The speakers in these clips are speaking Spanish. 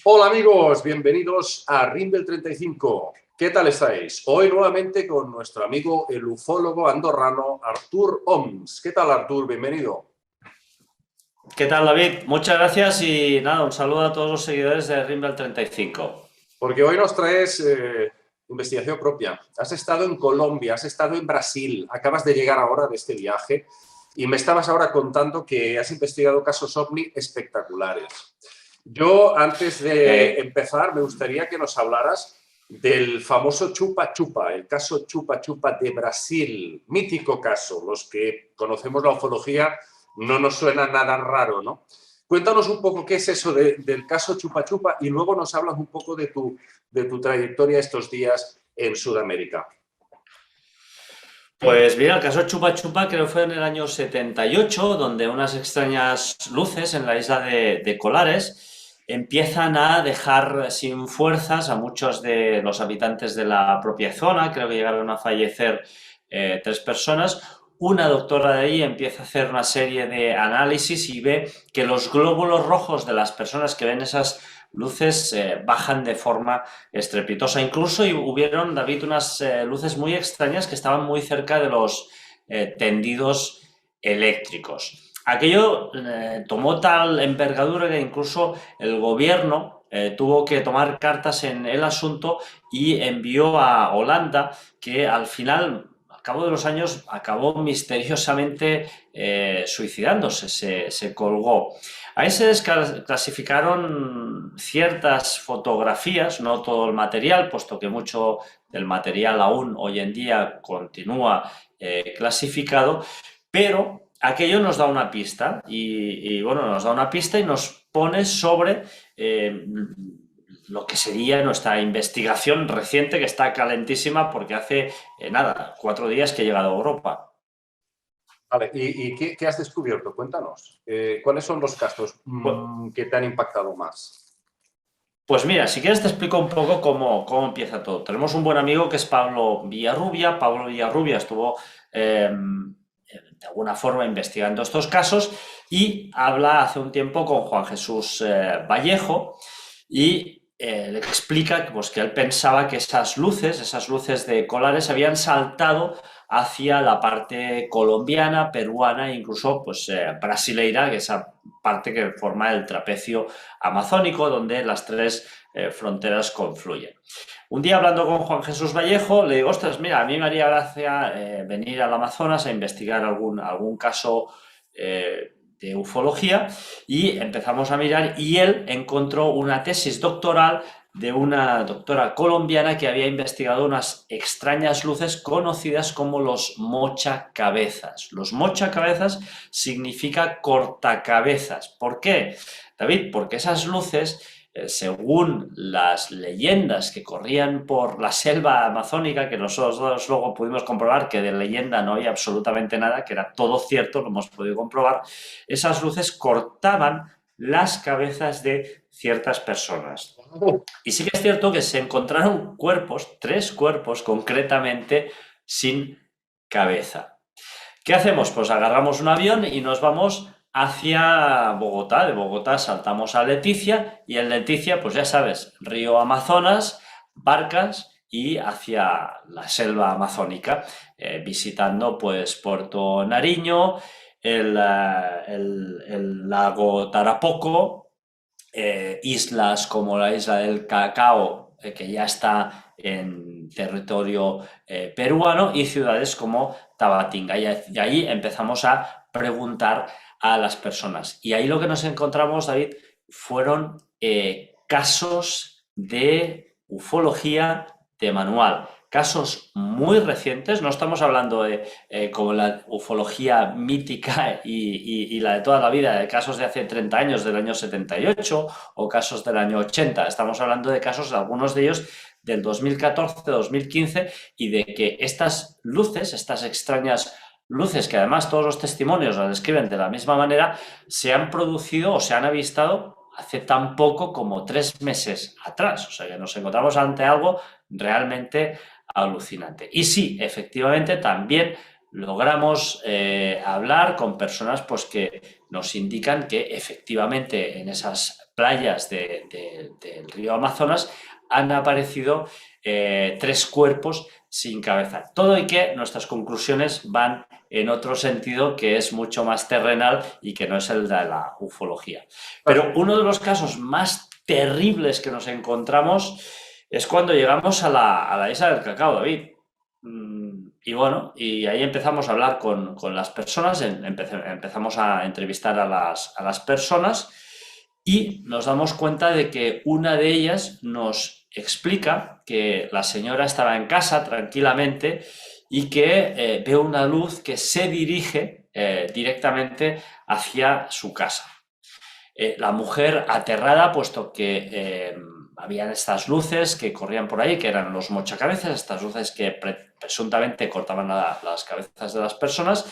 Hola amigos, bienvenidos a Rimbel 35. ¿Qué tal estáis? Hoy nuevamente con nuestro amigo el ufólogo andorrano Artur Oms. ¿Qué tal, Artur? Bienvenido. ¿Qué tal, David? Muchas gracias y nada, un saludo a todos los seguidores de Rimbel 35. Porque hoy nos traes investigación propia. Has estado en Colombia, has estado en Brasil, acabas de llegar ahora de este viaje y me estabas ahora contando que has investigado casos OVNI espectaculares. Yo, antes de Eh, empezar, me gustaría que nos hablaras del famoso Chupa Chupa, el caso Chupa Chupa de Brasil, mítico caso. Los que conocemos la ufología no nos suena nada raro, ¿no? Cuéntanos un poco qué es eso del caso Chupa Chupa y luego nos hablas un poco de tu trayectoria estos días en Sudamérica. pues mira, el caso Chupa Chupa creo que fue en el año 78, donde unas extrañas luces en la isla de Colares empiezan a dejar sin fuerzas a muchos de los habitantes de la propia zona. Creo que llegaron a fallecer tres personas. Una doctora de ahí empieza a hacer una serie de análisis y ve que los glóbulos rojos de las personas que ven esas luces bajan de forma estrepitosa. Incluso hubieron, David, unas luces muy extrañas que estaban muy cerca de los tendidos eléctricos. Aquello tomó tal envergadura que incluso el gobierno tuvo que tomar cartas en el asunto y envió a Holanda, que al final, al cabo de los años, acabó misteriosamente suicidándose, se colgó. Ahí se desclasificaron ciertas fotografías, no todo el material, puesto que mucho del material aún hoy en día continúa clasificado, pero aquello nos da una pista bueno, nos da una pista y nos pone sobre lo que sería nuestra investigación reciente, que está calentísima porque hace nada, 4 días que he llegado a Europa. Vale, ¿y qué has descubierto? Cuéntanos. ¿Cuáles son los casos Pues, que te han impactado más? Pues mira, si quieres te explico un poco cómo empieza todo. Tenemos un buen amigo que es Pablo Villarrubia. Pablo Villarrubia estuvo de alguna forma investigando estos casos y habla hace un tiempo con Juan Jesús Vallejo y le explica pues, que él pensaba que esas luces de Colares habían saltado hacia la parte colombiana, peruana e incluso pues, brasileira, que es esa parte que forma el trapecio amazónico, donde las tres fronteras confluyen. Un día hablando con Juan Jesús Vallejo, le digo, ostras, mira, a mí me haría gracia venir al Amazonas a investigar algún caso de ufología, y empezamos a mirar y él encontró una tesis doctoral de una doctora colombiana que había investigado unas extrañas luces conocidas como los mochacabezas. Los mochacabezas significa cortacabezas. ¿Por qué, David? Porque esas luces, según las leyendas que corrían por la selva amazónica, que nosotros luego pudimos comprobar que de leyenda no hay absolutamente nada, que era todo cierto, lo hemos podido comprobar, esas luces cortaban las cabezas de ciertas personas. Y sí que es cierto que se encontraron cuerpos, 3 cuerpos concretamente, sin cabeza. ¿Qué hacemos? Pues agarramos un avión y nos vamos hacia Bogotá. De Bogotá saltamos a Leticia y en Leticia, pues ya sabes, río Amazonas, barcas y hacia la selva amazónica, visitando pues Puerto Nariño, el lago Tarapoco, islas como la isla del Cacao, que ya está en territorio peruano, y ciudades como Tabatinga. Y ahí empezamos a preguntar a las personas. Y ahí lo que nos encontramos, David, fueron casos de ufología de manual. Casos muy recientes, no estamos hablando de como la ufología mítica y la de toda la vida, de casos de hace 30 años, del año 78 o casos del año 80. Estamos hablando de casos, algunos de ellos del 2014, 2015, y de que estas luces, estas extrañas luces, que además todos los testimonios las describen de la misma manera, se han producido o se han avistado hace tan poco como 3 meses atrás. O sea que nos encontramos ante algo realmente alucinante. Y sí, efectivamente, también logramos hablar con personas pues, que nos indican que efectivamente en esas playas del río Amazonas han aparecido 3 cuerpos sin cabeza. Todo y que nuestras conclusiones van en otro sentido que es mucho más terrenal y que no es el de la ufología. Pero uno de los casos más terribles que nos encontramos es cuando llegamos a la isla del Cacao, David. Y bueno, y ahí empezamos a hablar con las personas, empezamos a entrevistar a las personas y nos damos cuenta de que una de ellas nos explica que la señora estaba en casa tranquilamente y que ve una luz que se dirige directamente hacia su casa. La mujer aterrada, puesto que habían estas luces que corrían por ahí, que eran los mochacabezas, estas luces que presuntamente cortaban las cabezas de las personas.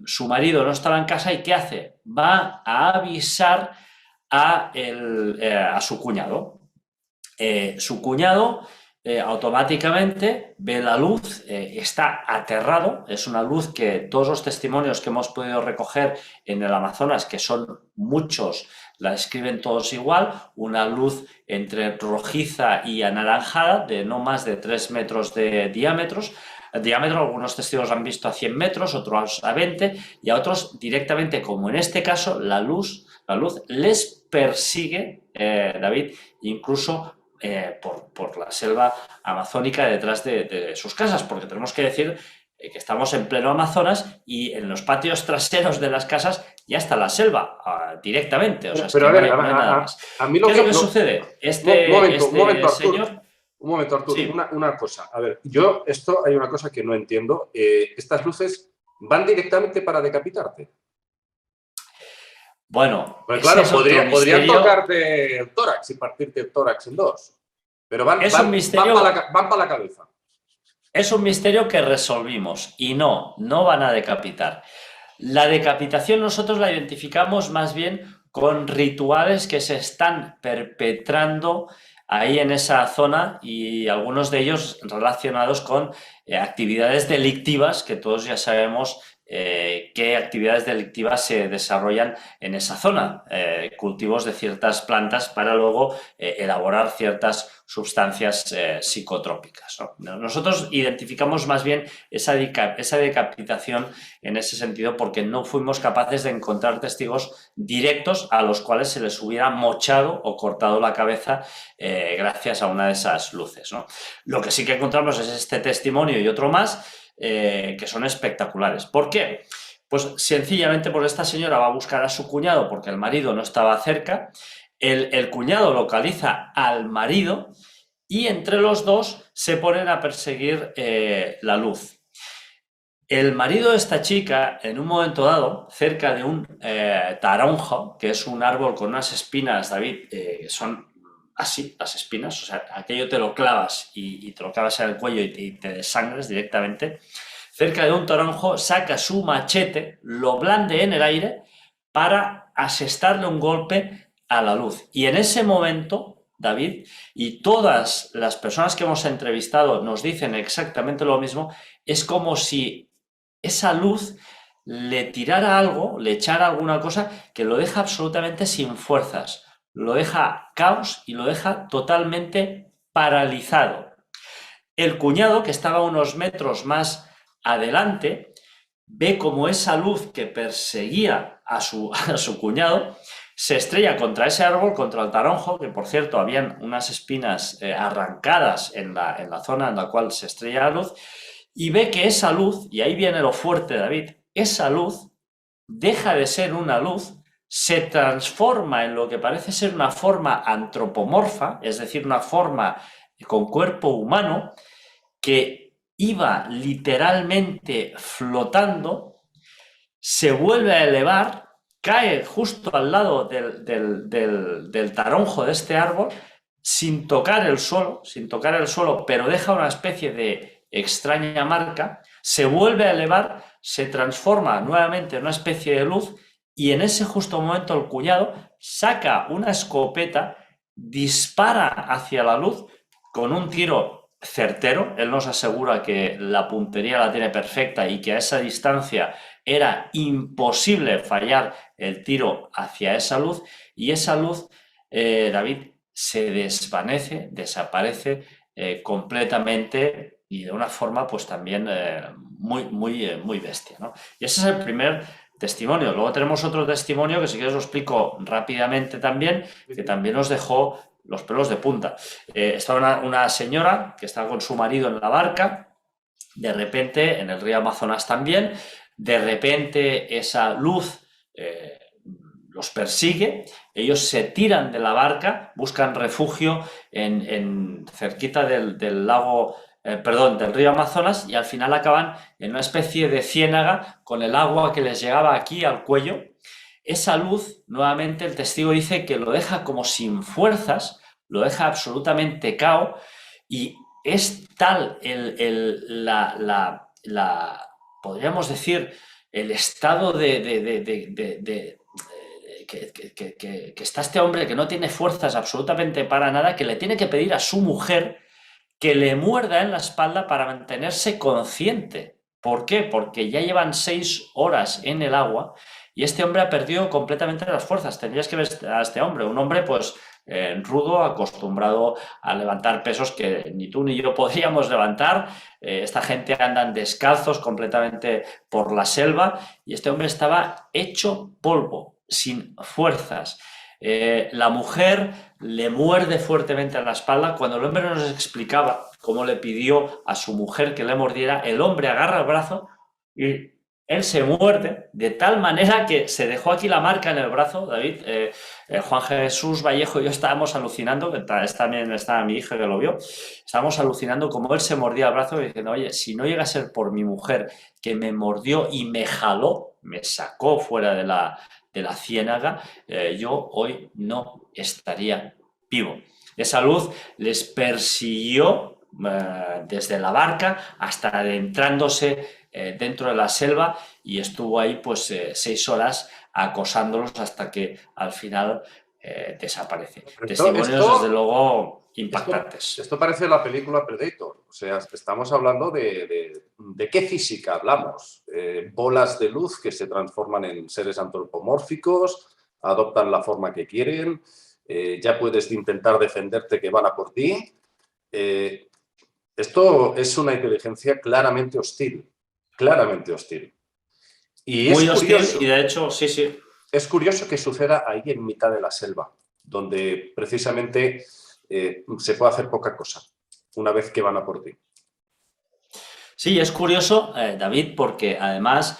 Su marido no estaba en casa y ¿qué hace? Va a avisar a su cuñado. Su cuñado automáticamente ve la luz, está aterrado, es una luz que todos los testimonios que hemos podido recoger en el Amazonas, que son muchos, la describen todos igual, una luz entre rojiza y anaranjada de no más de 3 metros de diámetro, algunos testigos han visto a 100 metros, otros a 20 y a otros directamente, como en este caso, la luz les persigue, David, incluso por la selva amazónica detrás de sus casas, porque tenemos que decir que estamos en pleno Amazonas y en los patios traseros de las casas ya está la selva directamente, o sea, pero es a que ver, no hay nada más. a mí ¿Qué es lo que sucede? Un momento, Señor... Artur. Un momento, Artur, sí. una cosa. A ver, hay una cosa que no entiendo. Estas luces van directamente para decapitarte. Bueno, pues claro, podrían misterio... tocarte el tórax y partirte el tórax en 2. Pero van para la cabeza. Es un misterio que resolvimos y no van a decapitar. La decapitación nosotros la identificamos más bien con rituales que se están perpetrando ahí en esa zona y algunos de ellos relacionados con actividades delictivas que todos ya sabemos qué actividades delictivas se desarrollan en esa zona, cultivos de ciertas plantas para luego elaborar ciertas sustancias psicotrópicas, ¿no? Nosotros identificamos más bien esa decapitación en ese sentido porque no fuimos capaces de encontrar testigos directos a los cuales se les hubiera mochado o cortado la cabeza gracias a una de esas luces, ¿no? Lo que sí que encontramos es este testimonio y otro más que son espectaculares. ¿Por qué? Pues sencillamente porque esta señora va a buscar a su cuñado porque el marido no estaba cerca, el cuñado localiza al marido y entre los dos se ponen a perseguir la luz. El marido de esta chica, en un momento dado, cerca de un taronjo, que es un árbol con unas espinas, David, son así, las espinas, o sea, aquello te lo clavas y te lo clavas en el cuello y te desangres directamente. Cerca de un toronjo saca su machete, lo blande en el aire para asestarle un golpe a la luz. Y en ese momento, David, y todas las personas que hemos entrevistado nos dicen exactamente lo mismo, es como si esa luz le tirara algo, le echara alguna cosa que lo deja absolutamente sin fuerzas. Lo deja caos y lo deja totalmente paralizado. El cuñado, que estaba unos metros más adelante, ve como esa luz que perseguía a su cuñado se estrella contra ese árbol, contra el taronjo, que por cierto habían unas espinas arrancadas en la zona en la cual se estrella la luz, y ve que esa luz, y ahí viene lo fuerte, David, esa luz deja de ser una luz, se transforma en lo que parece ser una forma antropomorfa, es decir, una forma con cuerpo humano, que iba literalmente flotando, se vuelve a elevar, cae justo al lado del taronjo de este árbol, sin tocar el suelo, pero deja una especie de extraña marca, se vuelve a elevar, se transforma nuevamente en una especie de luz y en ese justo momento el cuñado saca una escopeta, dispara hacia la luz con un tiro certero. Él nos asegura que la puntería la tiene perfecta y que a esa distancia era imposible fallar el tiro hacia esa luz, y esa luz, David, se desvanece, desaparece completamente, y de una forma pues también muy bestia, ¿no? Y ese es el primer testimonio. Luego tenemos otro testimonio que si quieres lo explico rápidamente también, que también nos dejó los pelos de punta. Estaba una señora que estaba con su marido en la barca, de repente, en el río Amazonas también, de repente esa luz los persigue, ellos se tiran de la barca, buscan refugio cerquita del lago, perdón, del río Amazonas, y al final acaban en una especie de ciénaga con el agua que les llegaba aquí al cuello. Esa luz, nuevamente el testigo dice que lo deja como sin fuerzas, lo deja absolutamente cao, y es tal podríamos decir, el estado que está este hombre, que no tiene fuerzas absolutamente para nada, que le tiene que pedir a su mujer que le muerda en la espalda para mantenerse consciente. ¿Por qué? Porque ya llevan 6 horas en el agua y este hombre ha perdido completamente las fuerzas. Tendrías que ver a este hombre, un hombre pues rudo, acostumbrado a levantar pesos que ni tú ni yo podríamos levantar. Esta gente andan descalzos completamente por la selva y este hombre estaba hecho polvo, sin fuerzas. La mujer le muerde fuertemente a la espalda. Cuando el hombre nos explicaba cómo le pidió a su mujer que le mordiera, el hombre agarra el brazo y él se muerde de tal manera que se dejó aquí la marca en el brazo, David. Juan Jesús Vallejo y yo estábamos alucinando, que también estaba mi hija que lo vio, estábamos alucinando como él se mordía el brazo y diciendo, oye, si no llega a ser por mi mujer que me mordió y me jaló, me sacó fuera de la ciénaga, yo hoy no estaría vivo. Esa luz les persiguió desde la barca hasta adentrándose dentro de la selva y estuvo ahí pues 6 horas acosándolos hasta que al final desaparece. Testimonios desde luego impactantes. Esto parece la película Predator, o sea, estamos hablando de qué física hablamos. Bolas de luz que se transforman en seres antropomórficos, adoptan la forma que quieren, ya puedes intentar defenderte que van a por ti. Esto es una inteligencia claramente hostil, claramente hostil. Y muy es hostil curioso, y de hecho, sí. Es curioso que suceda ahí en mitad de la selva, donde precisamente se puede hacer poca cosa una vez que van a por ti. Sí, es curioso, David, porque además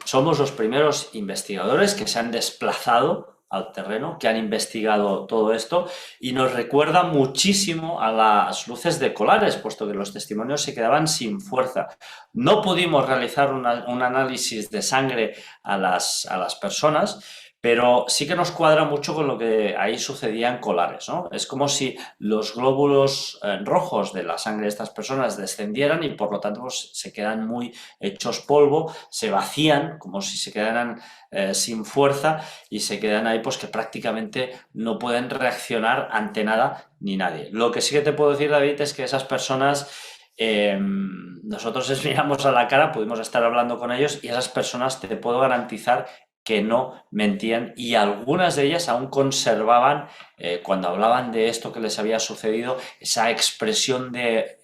somos los primeros investigadores que se han desplazado al terreno, que han investigado todo esto y nos recuerda muchísimo a las luces de Colares, puesto que los testimonios se quedaban sin fuerza. No pudimos realizar un análisis de sangre a las personas, pero sí que nos cuadra mucho con lo que ahí sucedía en Colares, ¿no? Es como si los glóbulos rojos de la sangre de estas personas descendieran y por lo tanto pues, se quedan muy hechos polvo, se vacían como si se quedaran sin fuerza y se quedan ahí pues que prácticamente no pueden reaccionar ante nada ni nadie. Lo que sí que te puedo decir, David, es que esas personas... nosotros les miramos a la cara, pudimos estar hablando con ellos y esas personas te puedo garantizar que no mentían y algunas de ellas aún conservaban, cuando hablaban de esto que les había sucedido, esa expresión de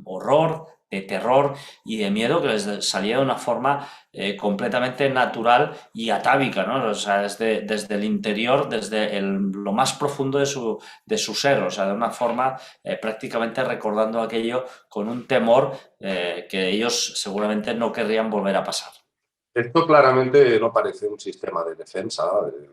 horror, de terror y de miedo que les salía de una forma completamente natural y atávica, ¿no? O sea, desde el interior, desde lo más profundo de su ser, o sea, de una forma prácticamente recordando aquello con un temor que ellos seguramente no querrían volver a pasar. Esto claramente no parece un sistema de defensa,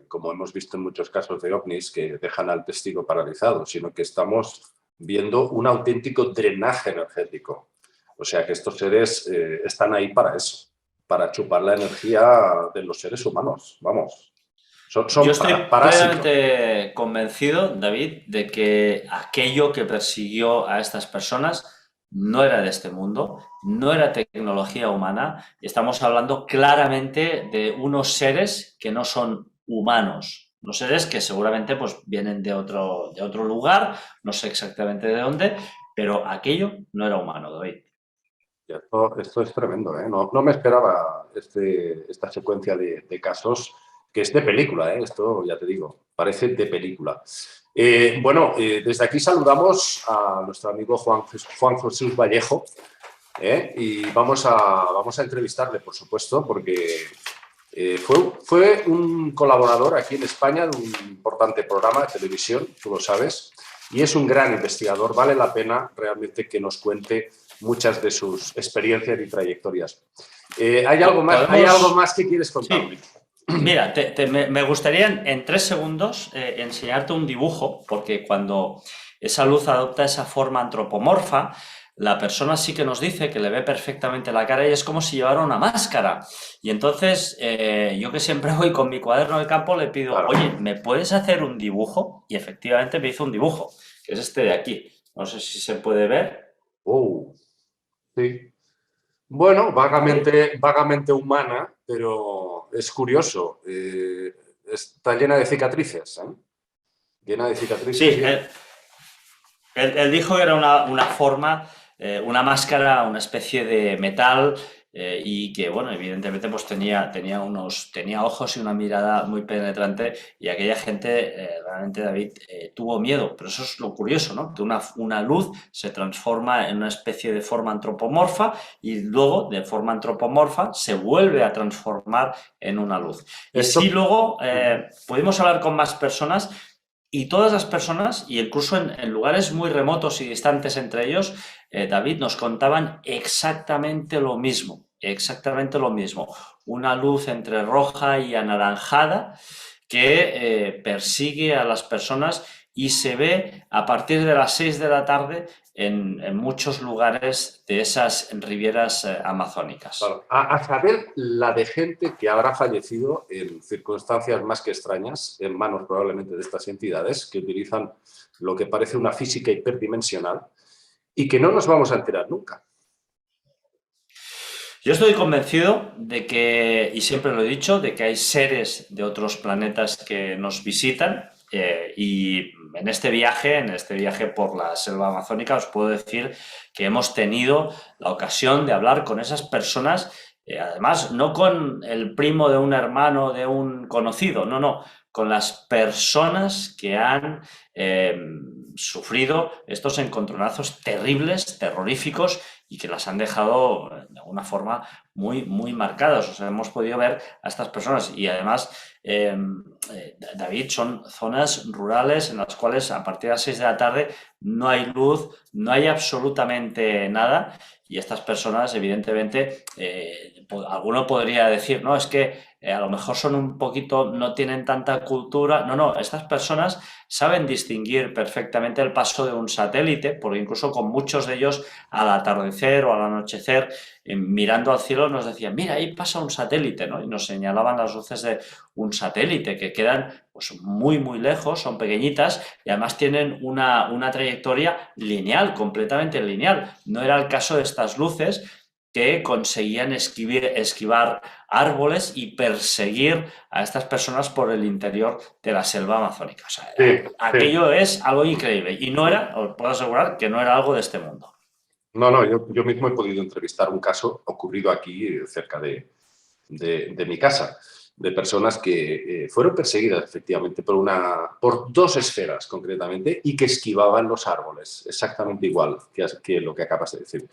como hemos visto en muchos casos de ovnis que dejan al testigo paralizado, sino que estamos viendo un auténtico drenaje energético. O sea que estos seres están ahí para eso, para chupar la energía de los seres humanos. Vamos, son Yo estoy parásitos. plenamente convencido, David, de que aquello que persiguió a estas personas no era de este mundo, no era tecnología humana. Estamos hablando claramente de unos seres que no son humanos, unos seres que seguramente pues, vienen de otro lugar, no sé exactamente de dónde, pero aquello no era humano, David. Esto es tremendo, ¿eh? No me esperaba esta secuencia de casos, que es de película, ¿eh? Esto ya te digo, parece de película. Bueno, desde aquí saludamos a nuestro amigo Juan Jesús Vallejo, ¿eh? Y vamos a entrevistarle, por supuesto, porque fue un colaborador aquí en España de un importante programa de televisión, tú lo sabes, y es un gran investigador. Vale la pena realmente que nos cuente muchas de sus experiencias y trayectorias. ¿Hay algo más que quieres contarme? Sí. Mira, me gustaría en 3 segundos enseñarte un dibujo, porque cuando esa luz adopta esa forma antropomorfa, la persona sí que nos dice que le ve perfectamente la cara y es como si llevara una máscara. Y entonces, yo que siempre voy con mi cuaderno de campo, le pido, Claro. oye, ¿me puedes hacer un dibujo? Y efectivamente me hizo un dibujo, que es este de aquí. No sé si se puede ver. Sí. Bueno, ¿Sí? vagamente humana, pero es curioso. Está llena de cicatrices, ¿eh? Llena de Sí, cicatrices. él dijo que era una forma, una máscara, una especie de metal y que, bueno, evidentemente pues tenía ojos y una mirada muy penetrante y aquella gente, realmente David, tuvo miedo. Pero eso es lo curioso, ¿no? Que una luz se transforma en una especie de forma antropomorfa y luego, de forma antropomorfa, se vuelve a transformar en una luz. Y si Esto, luego pudimos hablar con más personas y todas las personas, y incluso en lugares muy remotos y distantes entre ellos, David, nos contaban exactamente lo mismo, exactamente lo mismo. Una luz entre roja y anaranjada que persigue a las personas y se ve a partir de las 6 de la tarde en muchos lugares de esas ribieras amazónicas. claro, a saber la de gente que habrá fallecido en circunstancias más que extrañas, en manos probablemente de estas entidades que utilizan lo que parece una física hiperdimensional y que no nos vamos a enterar nunca. Yo estoy convencido de que, y siempre lo he dicho, de que hay seres de otros planetas que nos visitan y en este viaje por la selva amazónica, os puedo decir que hemos tenido la ocasión de hablar con esas personas, además no con el primo de un hermano, de un conocido, no, no, con las personas que han sufrido estos encontronazos terribles, terroríficos y que las han dejado de alguna forma muy, muy marcadas. O sea, hemos podido ver a estas personas y además, David, son zonas rurales en las cuales a partir de las 6 de la tarde no hay luz, no hay absolutamente nada y estas personas, evidentemente, alguno podría decir, no, es que a lo mejor son un poquito, no tienen tanta cultura. No, no, estas personas saben distinguir perfectamente el paso de un satélite, porque incluso con muchos de ellos al atardecer o al anochecer, mirando al cielo nos decían, mira, ahí pasa un satélite, ¿no? Y nos señalaban las luces de un satélite que quedan pues, muy, muy lejos, son pequeñitas y además tienen una trayectoria lineal, completamente lineal. No era el caso de estas luces que conseguían esquivar árboles y perseguir a estas personas por el interior de la selva amazónica. O sea, Sí, sí. aquello es algo increíble y no era, os puedo asegurar que no era algo de este mundo. No, yo mismo he podido entrevistar un caso ocurrido aquí cerca de mi casa, de personas que fueron perseguidas efectivamente por dos esferas concretamente y que esquivaban los árboles, exactamente igual que lo que acabas de decir.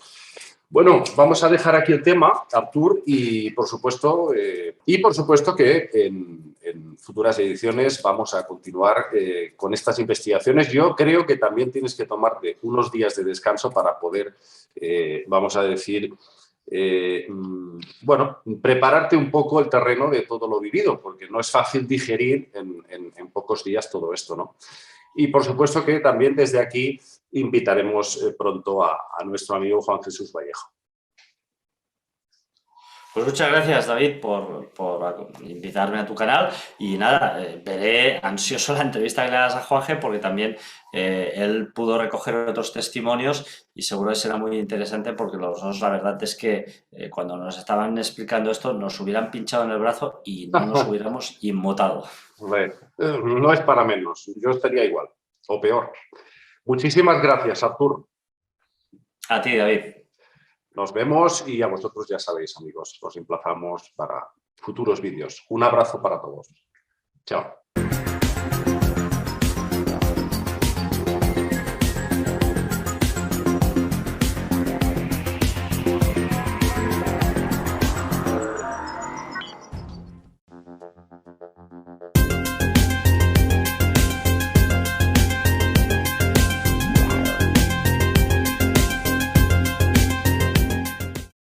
Bueno, vamos a dejar aquí el tema, Artur, y por supuesto que en futuras ediciones vamos a continuar con estas investigaciones. Yo creo que también tienes que tomarte unos días de descanso para poder, vamos a decir, bueno, prepararte un poco el terreno de todo lo vivido, porque no es fácil digerir en pocos días todo esto, ¿no? Y por supuesto que también desde aquí invitaremos pronto a nuestro amigo Juan Jesús Vallejo. Pues muchas gracias, David, por invitarme a tu canal y nada, veré ansioso la entrevista que le hagas a Juanje porque también él pudo recoger otros testimonios y seguro que será muy interesante porque los dos, la verdad es que cuando nos estaban explicando esto nos hubieran pinchado en el brazo y no nos hubiéramos inmutado. No es para menos, yo estaría igual, o peor. Muchísimas gracias, Artur. A ti, David. Nos vemos y a vosotros ya sabéis, amigos, os emplazamos para futuros vídeos. Un abrazo para todos. Chao.